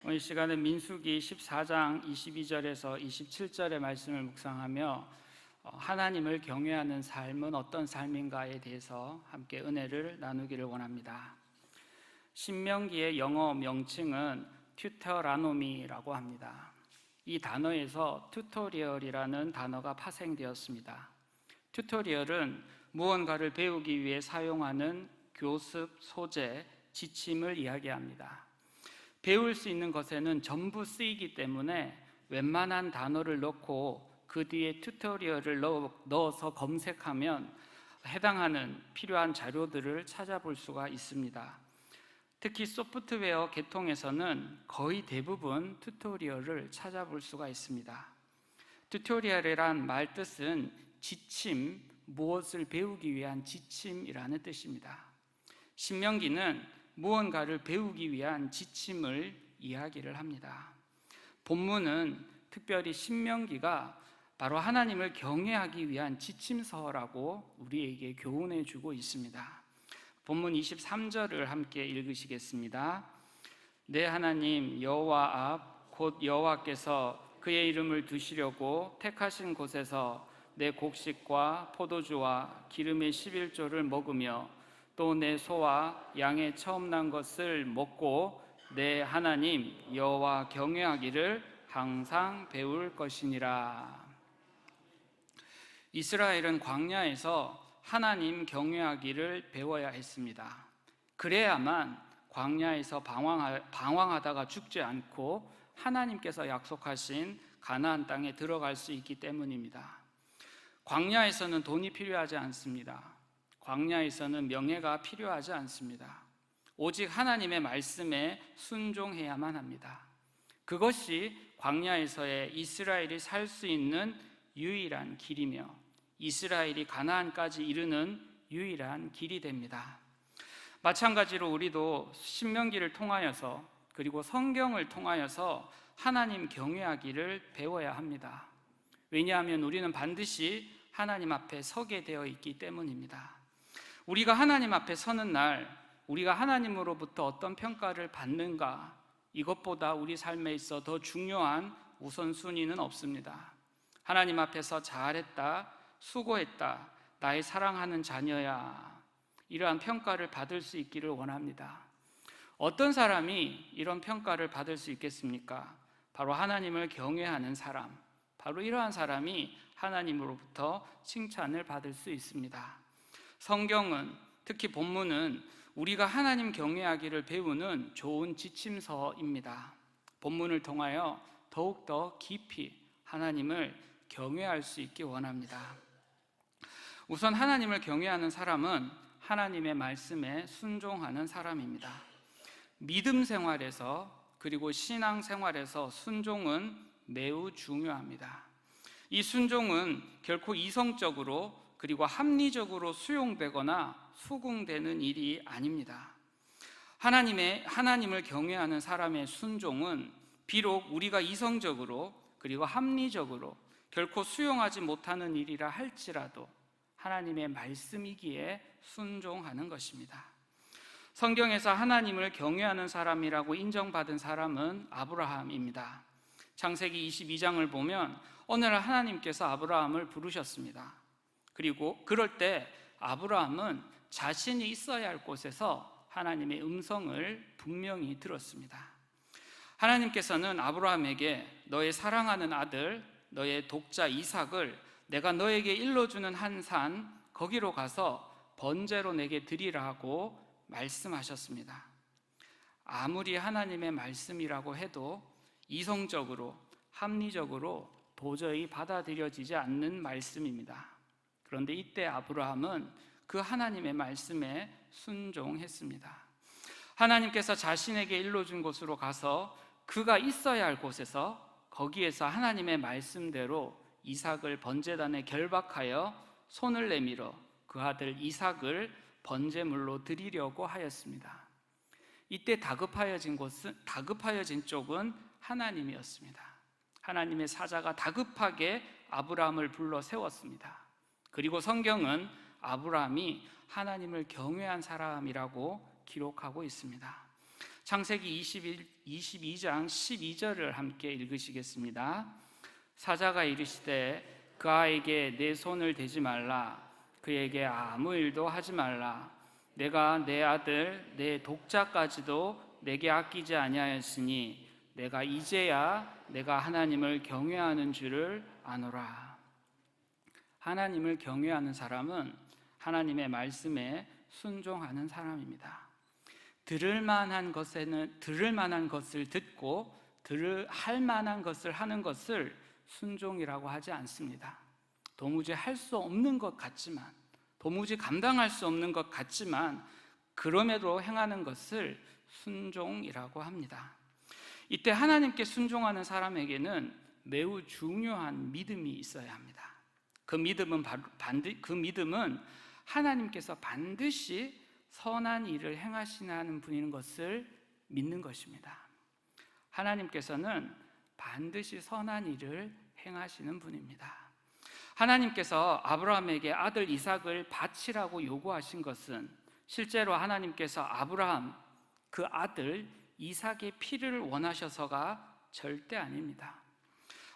오늘 시간은 민수기 14장 22절에서 27절의 말씀을 묵상하며 하나님을 경외하는 삶은 어떤 삶인가에 대해서 함께 은혜를 나누기를 원합니다. 신명기의 영어 명칭은 튜터라노미라고 합니다. 이 단어에서 튜토리얼이라는 단어가 파생되었습니다. 튜토리얼은 무언가를 배우기 위해 사용하는 교습, 소재, 지침을 이야기합니다. 배울 수 있는 것에는 전부 쓰이기 때문에 웬만한 단어를 넣고 그 뒤에 튜토리얼을 넣어서 검색하면 해당하는 필요한 자료들을 찾아볼 수가 있습니다. 특히 소프트웨어 계통에서는 거의 대부분 튜토리얼을 찾아볼 수가 있습니다. 튜토리얼이란 말 뜻은 지침, 무엇을 배우기 위한 지침이라는 뜻입니다. 신명기는 무언가를 배우기 위한 지침을 이야기를 합니다. 본문은 특별히 신명기가 바로 하나님을 경외하기 위한 지침서라고 우리에게 교훈해 주고 있습니다. 본문 23절을 함께 읽으시겠습니다. 내 하나님 여호와 앞 곧 여호와께서 그의 이름을 두시려고 택하신 곳에서 내 곡식과 포도주와 기름의 11조를 먹으며 또 내 소와 양의 처음 난 것을 먹고 내 하나님 여호와 경외하기를 항상 배울 것이니라. 이스라엘은 광야에서 하나님 경외하기를 배워야 했습니다. 그래야만 광야에서 방황하다가 죽지 않고 하나님께서 약속하신 가나안 땅에 들어갈 수 있기 때문입니다. 광야에서는 돈이 필요하지 않습니다. 광야에서는 명예가 필요하지 않습니다. 오직 하나님의 말씀에 순종해야만 합니다. 그것이 광야에서의 이스라엘이 살 수 있는 유일한 길이며 이스라엘이 가나안까지 이르는 유일한 길이 됩니다. 마찬가지로 우리도 신명기를 통하여서 그리고 성경을 통하여서 하나님 경외하기를 배워야 합니다. 왜냐하면 우리는 반드시 하나님 앞에 서게 되어 있기 때문입니다. 우리가 하나님 앞에 서는 날 우리가 하나님으로부터 어떤 평가를 받는가, 이것보다 우리 삶에 있어 더 중요한 우선순위는 없습니다. 하나님 앞에서 잘했다, 수고했다, 나의 사랑하는 자녀야, 이러한 평가를 받을 수 있기를 원합니다. 어떤 사람이 이런 평가를 받을 수 있겠습니까? 바로 하나님을 경외하는 사람, 바로 이러한 사람이 하나님으로부터 칭찬을 받을 수 있습니다. 성경은, 특히 본문은 우리가 하나님 경외하기를 배우는 좋은 지침서입니다. 본문을 통하여 더욱더 깊이 하나님을 경외할 수 있기 원합니다. 우선 하나님을 경외하는 사람은 하나님의 말씀에 순종하는 사람입니다. 믿음 생활에서 그리고 신앙 생활에서 순종은 매우 중요합니다. 이 순종은 결코 이성적으로 그리고 합리적으로 수용되거나 수긍되는 일이 아닙니다. 하나님을 경외하는 사람의 순종은 비록 우리가 이성적으로 그리고 합리적으로 결코 수용하지 못하는 일이라 할지라도 하나님의 말씀이기에 순종하는 것입니다. 성경에서 하나님을 경외하는 사람이라고 인정받은 사람은 아브라함입니다. 창세기 22장을 보면 어느 날 하나님께서 아브라함을 부르셨습니다. 그리고 그럴 때 아브라함은 자신이 있어야 할 곳에서 하나님의 음성을 분명히 들었습니다. 하나님께서는 아브라함에게 너의 사랑하는 아들, 너의 독자 이삭을 내가 너에게 일러주는 한 산, 거기로 가서 번제로 내게 드리라고 말씀하셨습니다. 아무리 하나님의 말씀이라고 해도 이성적으로, 합리적으로 도저히 받아들여지지 않는 말씀입니다. 그런데 이때 아브라함은 그 하나님의 말씀에 순종했습니다. 하나님께서 자신에게 일러준 곳으로 가서 그가 있어야 할 곳에서 거기에서 하나님의 말씀대로 이삭을 번제단에 결박하여 손을 내밀어 그 아들 이삭을 번제물로 드리려고 하였습니다. 이때 다급하여진 쪽은 하나님이었습니다. 하나님의 사자가 다급하게 아브라함을 불러 세웠습니다. 그리고 성경은 아브라함이 하나님을 경외한 사람이라고 기록하고 있습니다. 창세기 22장 12절을 함께 읽으시겠습니다. 사자가 이르시되 그 아이에게 내 손을 대지 말라, 그에게 아무 일도 하지 말라. 내가 내 아들 내 독자까지도 내게 아끼지 아니하였으니 내가 이제야 내가 하나님을 경외하는 줄을 아노라. 하나님을 경외하는 사람은 하나님의 말씀에 순종하는 사람입니다. 들을 만한 것을 듣고 할 만한 것을 하는 것을 순종이라고 하지 않습니다. 도무지 할 수 없는 것 같지만, 도무지 감당할 수 없는 것 같지만 그럼에도 행하는 것을 순종이라고 합니다. 이때 하나님께 순종하는 사람에게는 매우 중요한 믿음이 있어야 합니다. 그 믿음은 하나님께서 반드시 선한 일을 행하시는 분인 것을 믿는 것입니다. 하나님께서는 반드시 선한 일을 행하시는 분입니다. 하나님께서 아브라함에게 아들 이삭을 바치라고 요구하신 것은 실제로 하나님께서 아브라함 그 아들 이삭의 피를 원하셔서가 절대 아닙니다.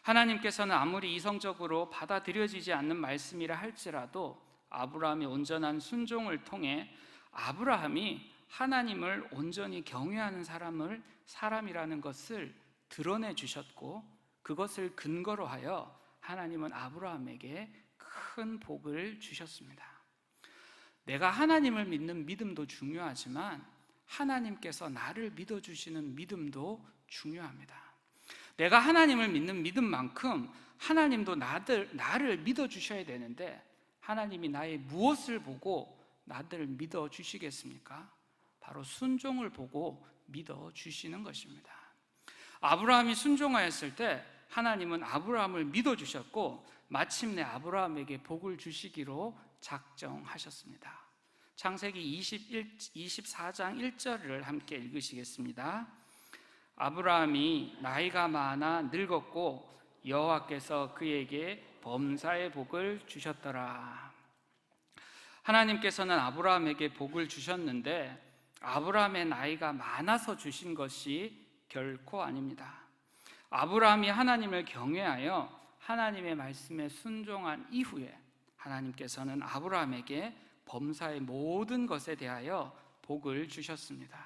하나님께서는 아무리 이성적으로 받아들여지지 않는 말씀이라 할지라도 아브라함의 온전한 순종을 통해 아브라함이 하나님을 온전히 경외하는 사람이라는 것을 드러내 주셨고, 그것을 근거로 하여 하나님은 아브라함에게 큰 복을 주셨습니다. 내가 하나님을 믿는 믿음도 중요하지만 하나님께서 나를 믿어주시는 믿음도 중요합니다. 내가 하나님을 믿는 믿음만큼 하나님도 나를 믿어주셔야 되는데, 하나님이 나의 무엇을 보고 나를 믿어주시겠습니까? 바로 순종을 보고 믿어주시는 것입니다. 아브라함이 순종하였을 때 하나님은 아브라함을 믿어주셨고 마침내 아브라함에게 복을 주시기로 작정하셨습니다. 창세기 24장 1절을 함께 읽으시겠습니다. 아브라함이 나이가 많아 늙었고 여호와께서 그에게 범사의 복을 주셨더라. 하나님께서는 아브라함에게 복을 주셨는데 아브라함의 나이가 많아서 주신 것이 결코 아닙니다. 아브라함이 하나님을 경외하여 하나님의 말씀에 순종한 이후에 하나님께서는 아브라함에게 범사의 모든 것에 대하여 복을 주셨습니다.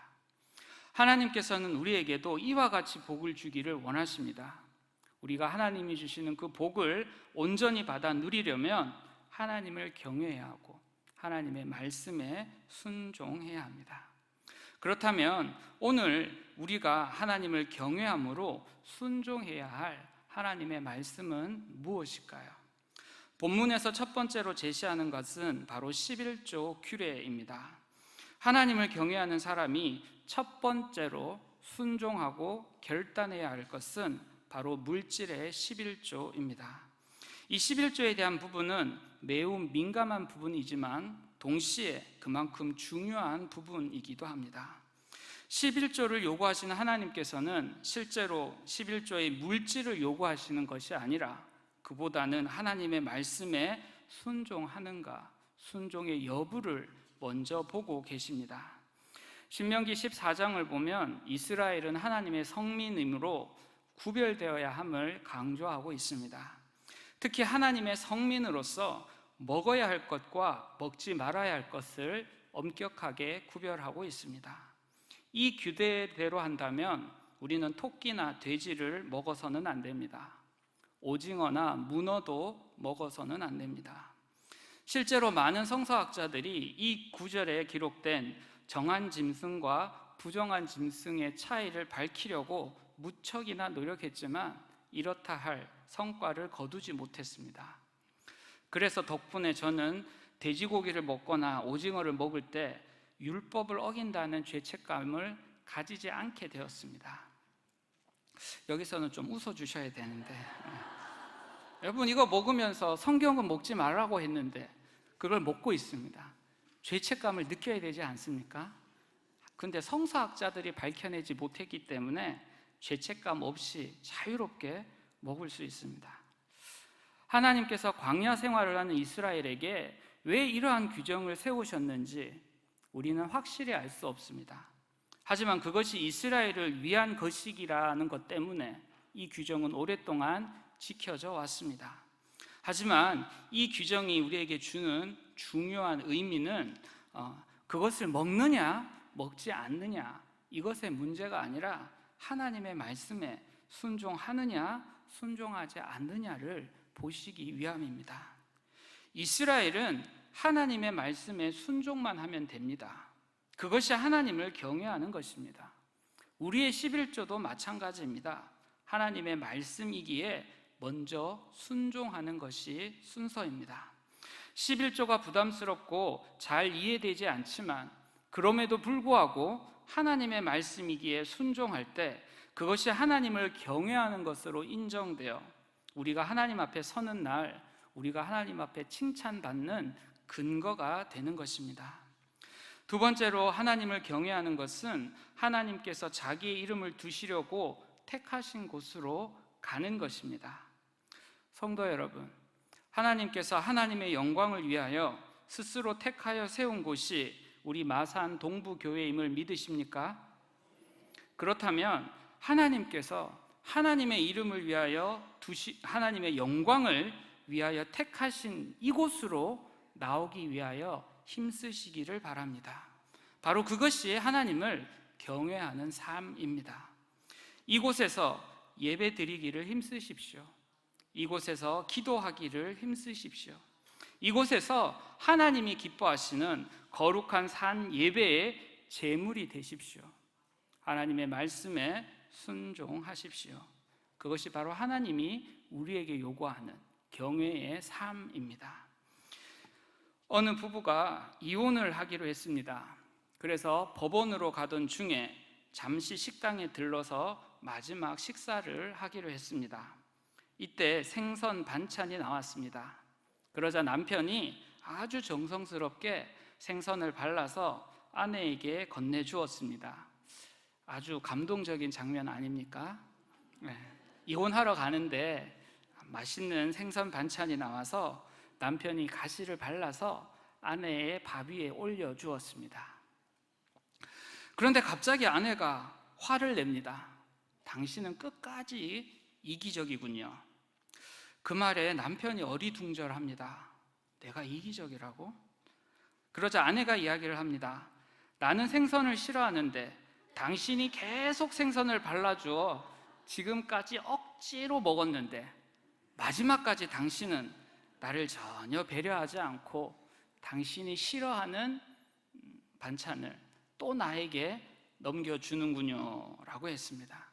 하나님께서는 우리에게도 이와 같이 복을 주기를 원하십니다. 우리가 하나님이 주시는 그 복을 온전히 받아 누리려면 하나님을 경외해야 하고 하나님의 말씀에 순종해야 합니다. 그렇다면 오늘 우리가 하나님을 경외함으로 순종해야 할 하나님의 말씀은 무엇일까요? 본문에서 첫 번째로 제시하는 것은 바로 11조 규례입니다. 하나님을 경외하는 사람이 첫 번째로 순종하고 결단해야 할 것은 바로 물질의 11조입니다. 이 11조에 대한 부분은 매우 민감한 부분이지만 동시에 그만큼 중요한 부분이기도 합니다. 11조를 요구하시는 하나님께서는 실제로 11조의 물질을 요구하시는 것이 아니라 그보다는 하나님의 말씀에 순종하는가, 순종의 여부를 먼저 보고 계십니다. 신명기 14장을 보면 이스라엘은 하나님의 성민이므로 구별되어야 함을 강조하고 있습니다. 특히 하나님의 성민으로서 먹어야 할 것과 먹지 말아야 할 것을 엄격하게 구별하고 있습니다. 이 규례대로 한다면 우리는 토끼나 돼지를 먹어서는 안 됩니다. 오징어나 문어도 먹어서는 안 됩니다. 실제로 많은 성서학자들이 이 구절에 기록된 정한 짐승과 부정한 짐승의 차이를 밝히려고 무척이나 노력했지만 이렇다 할 성과를 거두지 못했습니다. 그래서 덕분에 저는 돼지고기를 먹거나 오징어를 먹을 때 율법을 어긴다는 죄책감을 가지지 않게 되었습니다. 여기서는 좀 웃어주셔야 되는데 여러분, 이거 먹으면서 성경은 먹지 말라고 했는데 그걸 먹고 있습니다. 죄책감을 느껴야 되지 않습니까? 근데 성서학자들이 밝혀내지 못했기 때문에 죄책감 없이 자유롭게 먹을 수 있습니다. 하나님께서 광야 생활을 하는 이스라엘에게 왜 이러한 규정을 세우셨는지 우리는 확실히 알 수 없습니다. 하지만 그것이 이스라엘을 위한 것이기라는 것 때문에 이 규정은 오랫동안 지켜져 왔습니다. 하지만 이 규정이 우리에게 주는 중요한 의미는 그것을 먹느냐 먹지 않느냐 이것의 문제가 아니라 하나님의 말씀에 순종하느냐 순종하지 않느냐를 보시기 위함입니다. 이스라엘은 하나님의 말씀에 순종만 하면 됩니다. 그것이 하나님을 경외하는 것입니다. 우리의 11조도 마찬가지입니다. 하나님의 말씀이기에 먼저 순종하는 것이 순서입니다. 11조가 부담스럽고 잘 이해되지 않지만 그럼에도 불구하고 하나님의 말씀이기에 순종할 때 그것이 하나님을 경외하는 것으로 인정되어 우리가 하나님 앞에 서는 날 우리가 하나님 앞에 칭찬받는 근거가 되는 것입니다. 두 번째로 하나님을 경외하는 것은 하나님께서 자기의 이름을 두시려고 택하신 곳으로 가는 것입니다. 성도 여러분, 하나님께서 하나님의 영광을 위하여 스스로 택하여 세운 곳이 우리 마산 동부교회임을 믿으십니까? 그렇다면 하나님께서 하나님의 이름을 위하여 하나님의 영광을 위하여 택하신 이곳으로 나오기 위하여 힘쓰시기를 바랍니다. 바로 그것이 하나님을 경외하는 삶입니다. 이곳에서 예배 드리기를 힘쓰십시오. 이곳에서 기도하기를 힘쓰십시오. 이곳에서 하나님이 기뻐하시는 거룩한 산 예배의 제물이 되십시오. 하나님의 말씀에 순종하십시오. 그것이 바로 하나님이 우리에게 요구하는 경외의 삶입니다. 어느 부부가 이혼을 하기로 했습니다. 그래서 법원으로 가던 중에 잠시 식당에 들러서 마지막 식사를 하기로 했습니다. 이때 생선 반찬이 나왔습니다. 그러자 남편이 아주 정성스럽게 생선을 발라서 아내에게 건네주었습니다. 아주 감동적인 장면 아닙니까? 네. 이혼하러 가는데 맛있는 생선 반찬이 나와서 남편이 가시를 발라서 아내의 밥 위에 올려주었습니다. 그런데 갑자기 아내가 화를 냅니다. 당신은 끝까지 이기적이군요. 그 말에 남편이 어리둥절합니다. 내가 이기적이라고? 그러자 아내가 이야기를 합니다. 나는 생선을 싫어하는데 당신이 계속 생선을 발라주어 지금까지 억지로 먹었는데 마지막까지 당신은 나를 전혀 배려하지 않고 당신이 싫어하는 반찬을 또 나에게 넘겨주는군요 라고 했습니다.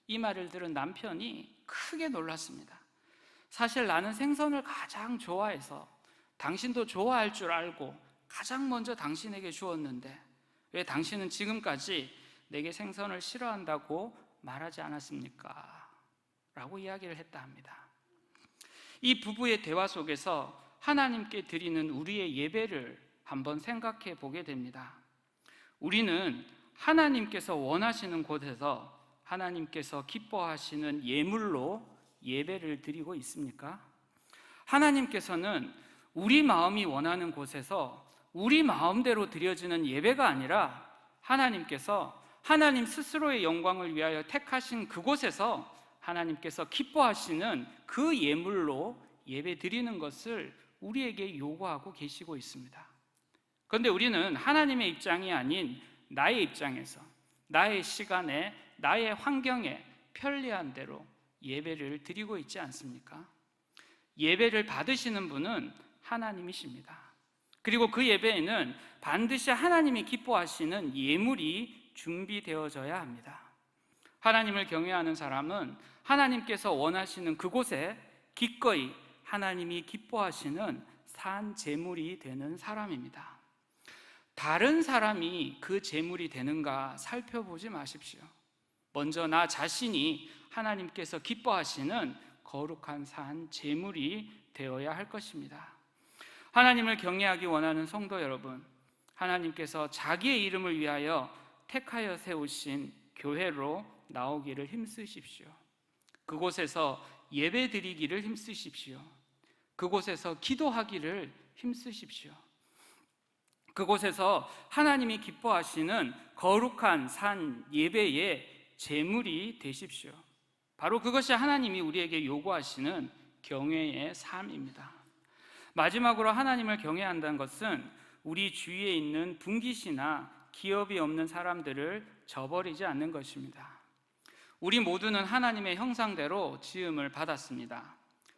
이 말을 들은 남편이 크게 놀랐습니다. 사실 나는 생선을 가장 좋아해서 당신도 좋아할 줄 알고 가장 먼저 당신에게 주었는데 왜 당신은 지금까지 내게 생선을 싫어한다고 말하지 않았습니까? 라고 이야기를 했다 합니다. 이 부부의 대화 속에서 하나님께 드리는 우리의 예배를 한번 생각해 보게 됩니다. 우리는 하나님께서 원하시는 곳에서 하나님께서 기뻐하시는 예물로 예배를 드리고 있습니까? 하나님께서는 우리 마음이 원하는 곳에서 우리 마음대로 드려지는 예배가 아니라 하나님께서 하나님 스스로의 영광을 위하여 택하신 그곳에서 하나님께서 기뻐하시는 그 예물로 예배 드리는 것을 우리에게 요구하고 계시고 있습니다. 그런데 우리는 하나님의 입장이 아닌 나의 입장에서 나의 시간에 나의 환경에 편리한 대로 예배를 드리고 있지 않습니까? 예배를 받으시는 분은 하나님이십니다. 그리고 그 예배에는 반드시 하나님이 기뻐하시는 예물이 준비되어져야 합니다. 하나님을 경외하는 사람은 하나님께서 원하시는 그곳에 기꺼이 하나님이 기뻐하시는 산 제물이 되는 사람입니다. 다른 사람이 그 제물이 되는가 살펴보지 마십시오. 먼저 나 자신이 하나님께서 기뻐하시는 거룩한 산 제물이 되어야 할 것입니다. 하나님을 경외하기 원하는 성도 여러분, 하나님께서 자기의 이름을 위하여 택하여 세우신 교회로 나오기를 힘쓰십시오. 그곳에서 예배 드리기를 힘쓰십시오. 그곳에서 기도하기를 힘쓰십시오. 그곳에서 하나님이 기뻐하시는 거룩한 산 예배의 제물이 되십시오. 바로 그것이 하나님이 우리에게 요구하시는 경외의 삶입니다. 마지막으로 하나님을 경외한다는 것은 우리 주위에 있는 분깃이나 기업이 없는 사람들을 저버리지 않는 것입니다. 우리 모두는 하나님의 형상대로 지음을 받았습니다.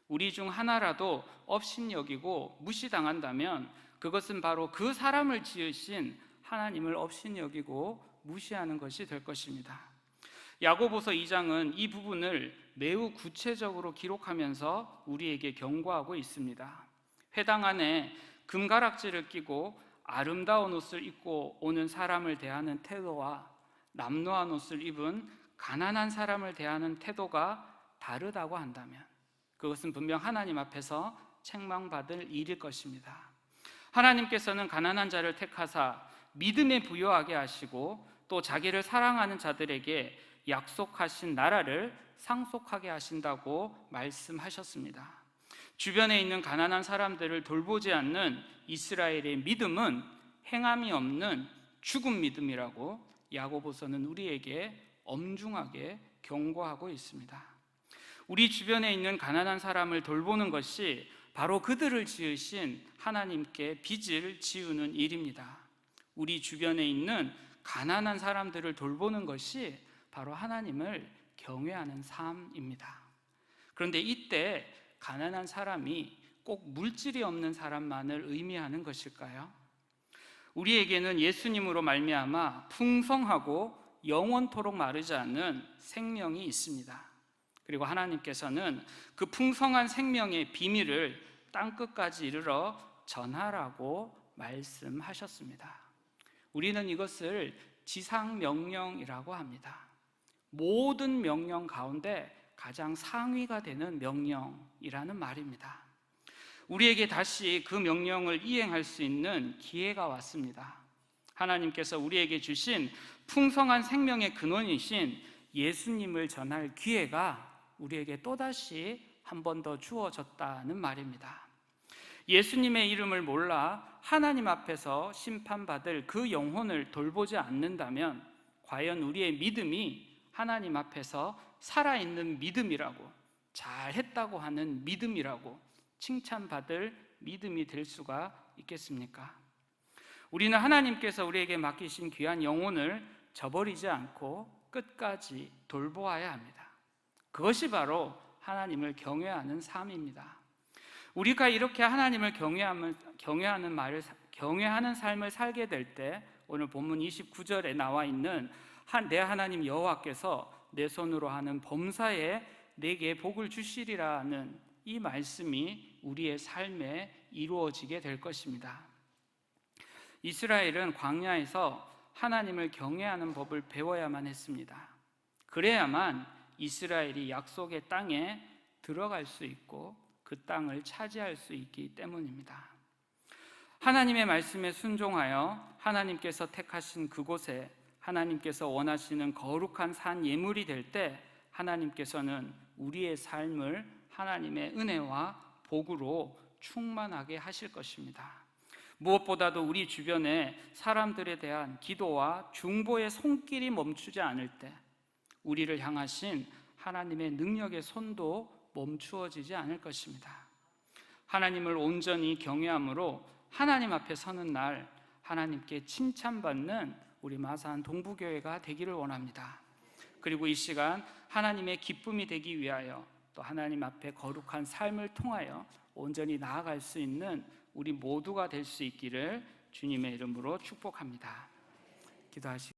우리 중 하나라도 업신여기고 무시당한다면 그것은 바로 그 사람을 지으신 하나님을 업신여기고 무시하는 것이 될 것입니다. 야고보서 2장은 이 부분을 매우 구체적으로 기록하면서 우리에게 경고하고 있습니다. 회당 안에 금가락지를 끼고 아름다운 옷을 입고 오는 사람을 대하는 태도와 남루한 옷을 입은 가난한 사람을 대하는 태도가 다르다고 한다면 그것은 분명 하나님 앞에서 책망받을 일일 것입니다. 하나님께서는 가난한 자를 택하사 믿음에 부여하게 하시고 또 자기를 사랑하는 자들에게 약속하신 나라를 상속하게 하신다고 말씀하셨습니다. 주변에 있는 가난한 사람들을 돌보지 않는 이스라엘의 믿음은 행함이 없는 죽은 믿음이라고 야고보서는 우리에게 엄중하게 경고하고 있습니다. 우리 주변에 있는 가난한 사람을 돌보는 것이 바로 그들을 지으신 하나님께 빚을 지우는 일입니다. 우리 주변에 있는 가난한 사람들을 돌보는 것이 바로 하나님을 경외하는 삶입니다. 그런데 이때 가난한 사람이 꼭 물질이 없는 사람만을 의미하는 것일까요? 우리에게는 예수님으로 말미암아 풍성하고 영원토록 마르지 않는 생명이 있습니다. 그리고 하나님께서는 그 풍성한 생명의 비밀을 땅끝까지 이르러 전하라고 말씀하셨습니다. 우리는 이것을 지상명령이라고 합니다. 모든 명령 가운데 가장 상위가 되는 명령이라는 말입니다. 우리에게 다시 그 명령을 이행할 수 있는 기회가 왔습니다. 하나님께서 우리에게 주신 풍성한 생명의 근원이신 예수님을 전할 기회가 우리에게 또다시 한 번 더 주어졌다는 말입니다. 예수님의 이름을 몰라 하나님 앞에서 심판받을 그 영혼을 돌보지 않는다면 과연 우리의 믿음이 하나님 앞에서 살아있는 믿음이라고, 잘했다고 하는 믿음이라고 칭찬받을 믿음이 될 수가 있겠습니까? 우리는 하나님께서 우리에게 맡기신 귀한 영혼을 저버리지 않고 끝까지 돌보아야 합니다. 그것이 바로 하나님을 경외하는 삶입니다. 우리가 이렇게 하나님을 경외하는 삶을 살게 될 때 오늘 본문 29절에 나와 있는 내 하나님 여호와께서 내 손으로 하는 범사에 내게 복을 주시리라는 이 말씀이 우리의 삶에 이루어지게 될 것입니다. 이스라엘은 광야에서 하나님을 경외하는 법을 배워야만 했습니다. 그래야만 이스라엘이 약속의 땅에 들어갈 수 있고 그 땅을 차지할 수 있기 때문입니다. 하나님의 말씀에 순종하여 하나님께서 택하신 그곳에 하나님께서 원하시는 거룩한 산 예물이 될 때 하나님께서는 우리의 삶을 하나님의 은혜와 복으로 충만하게 하실 것입니다. 무엇보다도 우리 주변의 사람들에 대한 기도와 중보의 손길이 멈추지 않을 때 우리를 향하신 하나님의 능력의 손도 멈추어지지 않을 것입니다. 하나님을 온전히 경외함으로 하나님 앞에 서는 날 하나님께 칭찬받는 우리 마사한 동부교회가 되기를 원합니다. 그리고 이 시간 하나님의 기쁨이 되기 위하여 또 하나님 앞에 거룩한 삶을 통하여 온전히 나아갈 수 있는 우리 모두가 될 수 있기를 주님의 이름으로 축복합니다. 기도하시겠습니다.